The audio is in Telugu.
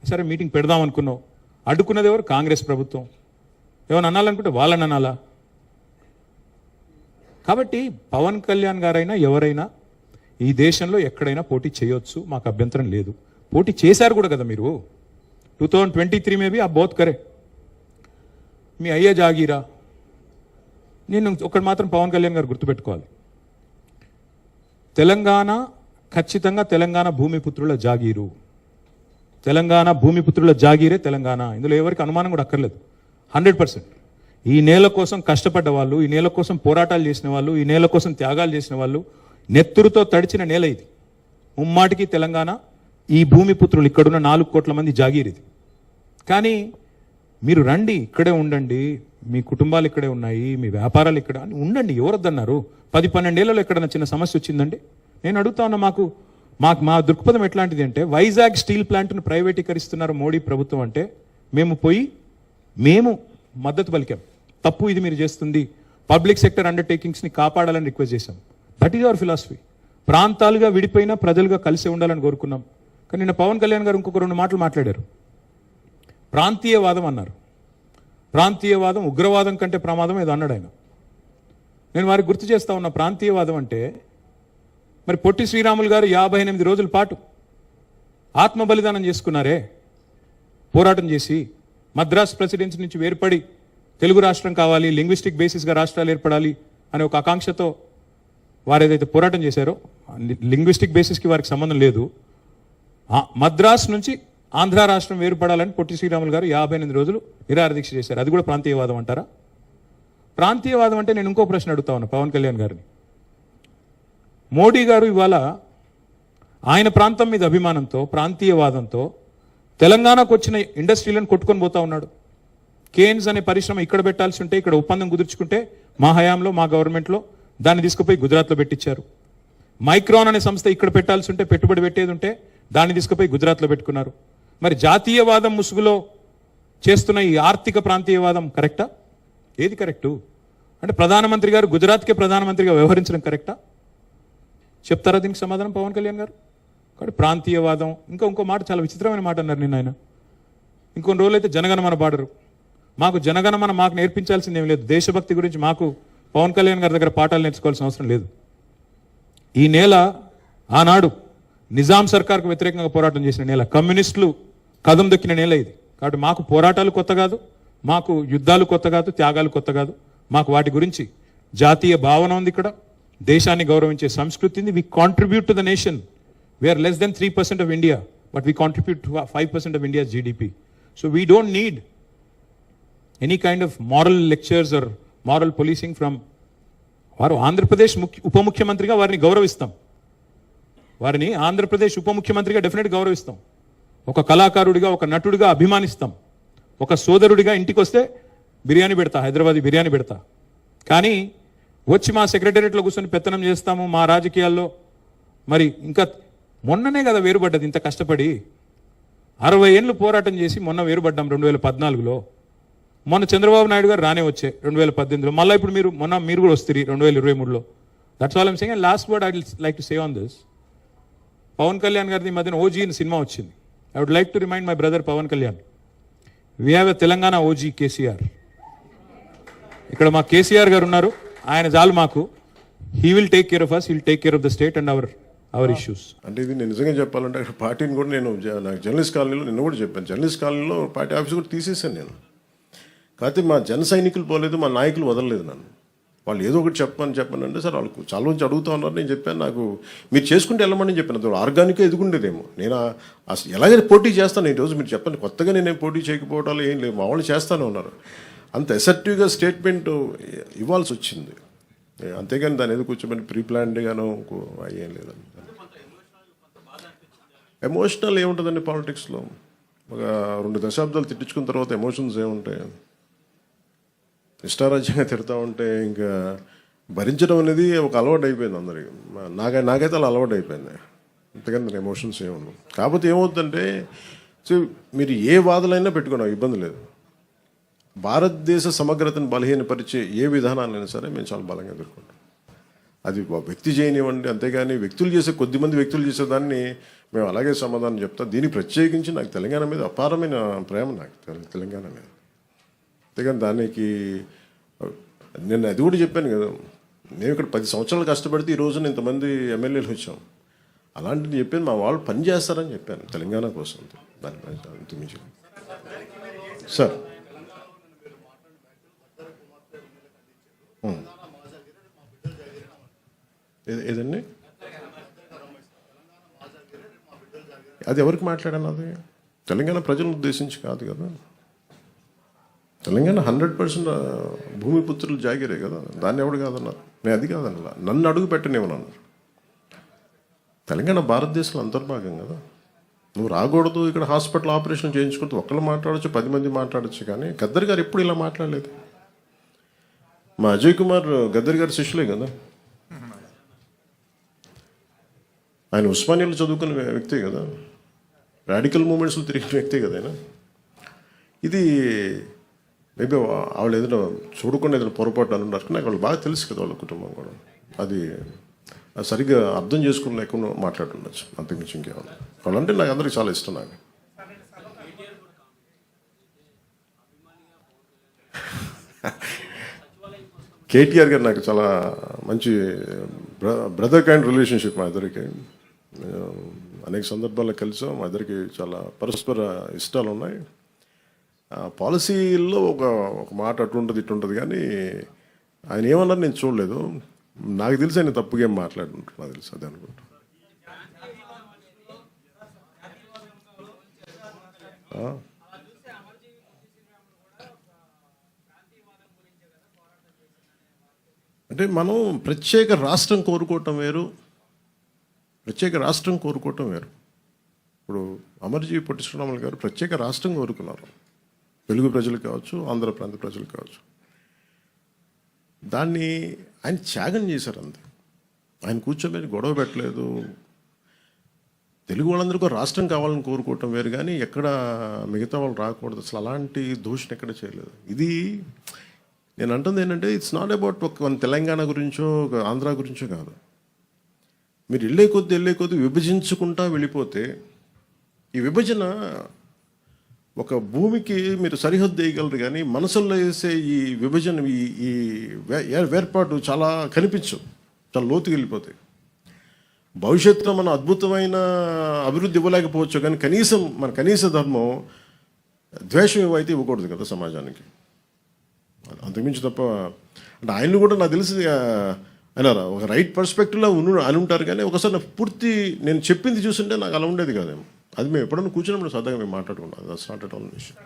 సరే మీటింగ్ పెడదాం అనుకున్నావు, అడ్డుకున్నది ఎవరు? కాంగ్రెస్ ప్రభుత్వం. ఏమైనా అనాలనుకుంటే వాళ్ళని అనాలా? కాబట్టి పవన్ కళ్యాణ్ గారైనా ఎవరైనా ఈ దేశంలో ఎక్కడైనా పోటీ చేయొచ్చు, మాకు అభ్యంతరం లేదు. పోటీ చేశారు కూడా కదా మీరు. 2023 में भी आप बहुत करे. మీ అయ్యే జాగీరా. నేను ఒకటి మాత్రం పవన్ కళ్యాణ్ గారు గుర్తుపెట్టుకోవాలి, తెలంగాణ ఖచ్చితంగా తెలంగాణ భూమిపుత్రుల జాగీరు. తెలంగాణ భూమిపుత్రుల జాగీరే తెలంగాణ. ఇందులో ఎవరికి అనుమానం కూడా అక్కర్లేదు. 100%. ఈ నేల కోసం కష్టపడ్డ వాళ్ళు, ఈ నేల కోసం పోరాటాలు చేసిన వాళ్ళు, ఈ నేల కోసం త్యాగాలు చేసిన వాళ్ళు, నెత్తురుతో తడిచిన నేల ఇది. ముమ్మాటికి తెలంగాణ ఈ భూమిపుత్రులు ఇక్కడున్న 4 కోట్ల మంది జాగీరిది. కానీ మీరు రండి, ఇక్కడే ఉండండి, మీ కుటుంబాలు ఇక్కడే ఉన్నాయి, మీ వ్యాపారాలు ఇక్కడ ఉండండి. ఎవరొద్దన్నారు? 10-12 ఏళ్లలో ఎక్కడన్నా చిన్న సమస్య వచ్చిందండి? నేను అడుగుతా ఉన్నా. మా దృక్పథం ఎట్లాంటిది అంటే, వైజాగ్ స్టీల్ ప్లాంట్ను ప్రైవేటీకరిస్తున్నారు మోడీ ప్రభుత్వం అంటే మేము మద్దతు పలికాం. తప్పు ఇది మీరు చేస్తుంది, పబ్లిక్ సెక్టర్ అండర్టేకింగ్స్ని కాపాడాలని రిక్వెస్ట్ చేశాం. That is our philosophy. ప్రాంతాలుగా విడిపోయినా ప్రజలుగా కలిసి ఉండాలని కోరుకున్నాం. కానీ నిన్న పవన్ కళ్యాణ్ గారు ఇంకొక 2 మాటలు మాట్లాడారు. ప్రాంతీయవాదం అన్నారు. ప్రాంతీయవాదం ఉగ్రవాదం కంటే ప్రమాదం ఏదో అన్నాడు ఆయన. నేను వారికి గుర్తు చేస్తా ఉన్నా, ప్రాంతీయవాదం అంటే మరి పొట్టి శ్రీరాములు గారు 58 రోజుల పాటు ఆత్మ బలిదానం చేసుకున్నారే, పోరాటం చేసి మద్రాస్ ప్రెసిడెన్సీ నుంచి వేర్పడి తెలుగు రాష్ట్రం కావాలి, లింగ్విస్టిక్ బేసిస్గా రాష్ట్రాలు ఏర్పడాలి అనే ఒక ఆకాంక్షతో వారు ఏదైతే పోరాటం చేశారో, లింగ్విస్టిక్ బేసిస్కి వారికి సంబంధం లేదు. మద్రాస్ నుంచి ఆంధ్ర రాష్ట్రం వేరుపడాలని పొట్టి శ్రీరాములు గారు 58 రోజులు నిరాహార దీక్ష చేశారు. అది కూడా ప్రాంతీయవాదం అంటారా? ప్రాంతీయవాదం అంటే నేను ఇంకో ప్రశ్న అడుగుతా ఉన్నా పవన్ కళ్యాణ్ గారిని. మోడీ గారు ఇవాళ ఆయన ప్రాంతం మీద అభిమానంతో, ప్రాంతీయవాదంతో తెలంగాణకు వచ్చిన ఇండస్ట్రీలను కొట్టుకొని పోతా ఉన్నాడు. కేన్స్ అనే పరిశ్రమ ఇక్కడ పెట్టాల్సి ఉంటే, ఇక్కడ ఒప్పందం కుదుర్చుకుంటే మా హయాంలో, మా గవర్నమెంట్లో దాన్ని తీసుకుపోయి గుజరాత్లో పెట్టించారు. మైక్రాన్ అనే సంస్థ ఇక్కడ పెట్టాల్సి ఉంటే, పెట్టుబడి పెట్టేది ఉంటే దాన్ని తీసుకుపోయి గుజరాత్లో పెట్టుకున్నారు. మరి జాతీయవాదం ముసుగులో చేస్తున్న ఈ ఆర్థిక ప్రాంతీయవాదం కరెక్టా? ఏది కరెక్టు? అంటే ప్రధానమంత్రి గారు గుజరాత్కే ప్రధానమంత్రిగా వ్యవహరించడం కరెక్టా? చెప్తారా దీనికి సమాధానం పవన్ కళ్యాణ్ గారు? కాబట్టి ప్రాంతీయవాదం. ఇంకో మాట, చాలా విచిత్రమైన మాట అన్నారు నిన్న ఆయన. ఇంకొన్ని రోజులైతే జనగణమన పాడరు. మాకు జనగణమన మాకు నేర్పించాల్సింది ఏం లేదు. దేశభక్తి గురించి మాకు పవన్ కళ్యాణ్ గారి దగ్గర పాఠాలు నేర్చుకోవాల్సిన అవసరం లేదు. ఈ నేల ఆనాడు నిజాం సర్కార్కు వ్యతిరేకంగా పోరాటం చేసిన నేల, కమ్యూనిస్టులు కదం దొక్కిన నేల ఇది. కాబట్టి మాకు పోరాటాలు కొత్త కాదు, మాకు యుద్ధాలు కొత్త కాదు, త్యాగాలు కొత్త కాదు. మాకు వాటి గురించి జాతీయ భావన ఉంది. ఇక్కడ దేశాన్ని గౌరవించే సంస్కృతి ఉంది. We contribute to the nation. We are less than 3% of India, but we contribute to 5% of India's GDP. So we don't need any kind of moral lectures or moral policing from వారు. ఆంధ్రప్రదేశ్ ఉప ముఖ్యమంత్రిగా వారిని గౌరవిస్తాం. వారిని ఆంధ్రప్రదేశ్ ఉప ముఖ్యమంత్రిగా డెఫినెట్గా గౌరవిస్తాం. ఒక కళాకారుడిగా, ఒక నటుడిగా అభిమానిస్తాం. ఒక సోదరుడిగా ఇంటికి వస్తే బిర్యానీ పెడతా, హైదరాబాదీ బిర్యానీ పెడతా. కానీ వచ్చి మా సెక్రటేరియట్లో కూర్చొని పెత్తనం చేస్తాము మా రాజకీయాల్లో. మరి ఇంకా మొన్ననే కదా వేరుపడ్డది, ఇంత కష్టపడి 60 ఏళ్ళు పోరాటం చేసి మొన్న వేరుపడ్డాం 2014లో. మొన్న చంద్రబాబు నాయుడు గారు రానే వచ్చే 2018లో. మళ్ళీ ఇప్పుడు మీరు కూడా వస్తారు 2023లో. That's all I'm saying. And last word I will like to say on this. Pavan Kalyan గారిది మధ్యన ఓజీ అని సినిమా వచ్చింది. I would like to remind my brother Pavan Kalyan, we have a Telangana OG KCR. ఇక్కడ మా కేసీఆర్ గారు ఉన్నారు, ఆయన చాలు మాకు. He will take care of us, he will take care of the state and our issues. అంటే ఇది నేను నిజంగా చెప్పాలంటే పార్టీని కూడా నాకు జర్నలిస్ట్ కాలనీలో నిన్న కూడా చెప్పాను, జర్నలిస్ట్ కాలనీలో పార్టీ ఆఫీస్ కూడా తీసేసాను నేను. కాకపోతే మా జన సైనికులు పోలేదు, మా నాయకులు వదలలేదు నన్ను. వాళ్ళు ఏదో ఒకటి చెప్పని అంటే సార్ వాళ్ళకు చాలా నుంచి అడుగుతూ ఉన్నారు. నేను చెప్పాను, నాకు మీరు చేసుకుంటే వెళ్ళమని చెప్పాను. అది ఆర్గానిక్గా ఎదుగుండేదేమో. నేను అసలు ఎలాగైతే పోటీ చేస్తాను ఈరోజు. మీరు చెప్పండి, కొత్తగా నేను పోటీ చేయకపోవడాలు ఏం లేదు, మా వాళ్ళు చేస్తూనే ఉన్నారు. అంత ఎసెప్టివ్గా స్టేట్మెంట్ ఇవ్వాల్సి వచ్చింది. అంతేగాని దాని ఏదో కూర్చోమని ప్రీ ప్లాన్డ్గాను అయ్యేం లేదండి. ఎమోషనల్ ఏముంటుందండి పాలిటిక్స్లో? ఒక 2 దశాబ్దాలు తిట్టించుకున్న తర్వాత ఎమోషన్స్ ఏముంటాయి? ఇష్టారాజ్యంగా తిడతా ఉంటే ఇంకా భరించడం అనేది ఒక అలవాటు అయిపోయింది అందరికీ. నాకైతే అలా అలవాటు అయిపోయింది. అంతేకాని ఎమోషన్స్ ఏముండవు. కాకపోతే ఏమవుతుందంటే, సో మీరు ఏ వాదనైనా పెట్టుకున్నాం, ఇబ్బంది లేదు. భారతదేశ సమగ్రతను బలహీనపరిచే ఏ విధానాలైనా సరే మేము చాలా బలంగా ఎదుర్కొంటాం. అది వ్యక్తి చేయనివ్వండి. అంతేగాని కొద్దిమంది వ్యక్తులు చేసేదాన్ని మేము అలాగే సమాధానం చెప్తాం. దీనికి ప్రత్యేకించి నాకు తెలంగాణ మీద అపారమైన ప్రేమ, నాకు తెలంగాణ మీద. అంతేగాని దానికి నేను అది కూడా చెప్పాను కదా, మేము ఇక్కడ 10 సంవత్సరాలు కష్టపడితే ఈ రోజున ఇంతమంది ఎమ్మెల్యేలు వచ్చాం. అలాంటిది చెప్పాను, మా వాళ్ళు పని చేస్తారని చెప్పాను తెలంగాణ కోసం. దాని అంతమించి సార్ ఏదండి, అది ఎవరికి మాట్లాడాను? అది తెలంగాణ ప్రజలను ఉద్దేశించి కాదు కదా. తెలంగాణ 100% భూమిపుత్రులు జాగిరే కదా, దాన్ని ఎవడు కాదన్నారు. నేను అది కాదన్నా, నన్ను అడుగు పెట్టనివ్వనన్నారు. తెలంగాణ భారతదేశంలో అంతర్భాగం కదా. నువ్వు రాకూడదు, ఇక్కడ హాస్పిటల్ ఆపరేషన్ చేయించుకుంటూ ఒకళ్ళు మాట్లాడచ్చు, 10 మంది మాట్లాడచ్చు. కానీ గద్దర్ గారు ఎప్పుడు ఇలా మాట్లాడలేదు. మా అజయ్ కుమార్ గద్దర్ గారి శిష్యులే కదా. ఆయన ఉస్మానియాలో చదువుకున్న వ్యక్తే కదా, రాడికల్ మూమెంట్స్లో తిరిగిన వ్యక్తే కదా ఆయన. ఇది మేబీ వాళ్ళు ఏదైనా చూడకుండా ఏదైనా పొరపాటు అని ఉన్నారు. నాకు వాళ్ళు బాగా తెలుసు కదా, వాళ్ళ కుటుంబం కూడా. అది సరిగ్గా అర్థం చేసుకుని లేకుండా మాట్లాడుతుండొచ్చు, అంతకుమించి ఇంకేమన్నా. వాళ్ళంటే నాకు అందరికీ చాలా ఇష్టం. నాకు కేటీఆర్ గారు నాకు చాలా మంచి బ్రదర్ కైండ్ రిలేషన్షిప్ మా ఇద్దరికి. అనేక సందర్భాల్లో కలిసాం. మా ఇద్దరికి చాలా పరస్పర ఇష్టాలు ఉన్నాయి. పాలసీల్లో ఒక మాట అటుంటుంది ఇటుంటుంది, కానీ ఆయన ఏమన్నారు నేను చూడలేదు. నాకు తెలిసి ఆయన తప్పుగా ఏం మాట్లాడుతుంటారు, నాకు తెలుసు అదే అనుకుంటా. అంటే మనం ప్రత్యేక రాష్ట్రం కోరుకోవటం వేరు, ప్రత్యేక రాష్ట్రం కోరుకోవటం వేరు. ఇప్పుడు అమర్జీ పొట్టి శ్రీరాములు గారు ప్రత్యేక రాష్ట్రం కోరుకున్నారు, తెలుగు ప్రజలు కావచ్చు, ఆంధ్ర ప్రాంత ప్రజలు కావచ్చు. దాన్ని ఆయన త్యాగం చేశారు అంతే. ఆయన కూర్చోబెట్టి గొడవ పెట్టలేదు. తెలుగు వాళ్ళందరికీ రాష్ట్రం కావాలని కోరుకోవటం వేరు, కానీ ఎక్కడ మిగతా వాళ్ళు రాకూడదు, అసలు అలాంటి దూషణ ఎక్కడ చేయలేదు. ఇది నేను అంటుంది ఏంటంటే, ఇట్స్ నాట్ అబౌట్ ఒక తెలంగాణ గురించో ఒక ఆంధ్ర గురించో కాదు. మీరు వెళ్ళే కొద్దీ విభజించుకుంటా వెళ్ళిపోతే, ఈ విభజన ఒక భూమికి మీరు సరిహద్దు వేయగలరు, కానీ మనసుల్లో వేసే ఈ విభజన, ఈ వేర్పాటు చాలా కనిపించు, చాలా లోతుకి వెళ్ళిపోతాయి. భవిష్యత్తులో మనం అద్భుతమైన అభివృద్ధి ఇవ్వలేకపోవచ్చు, కానీ కనీసం మన కనీస ధర్మం ద్వేషం ఇవ్వైతే ఇవ్వకూడదు కదా సమాజానికి. అంతకుమించి తప్ప అంటే ఆయన్ని కూడా నాకు తెలిసి ఆయన ఒక రైట్ పర్స్పెక్టివ్లో అని ఉంటారు, కానీ ఒకసారి నాకు పూర్తి నేను చెప్పింది చూస్తుంటే నాకు అలా ఉండేది కాదేమో. అది మేము ఎప్పుడన్నా కూర్చున్నప్పుడు సరదాగా మేము మాట్లాడుకుంటాం. దట్స్ నాట్ ఎట్ ఆల్ విషయం.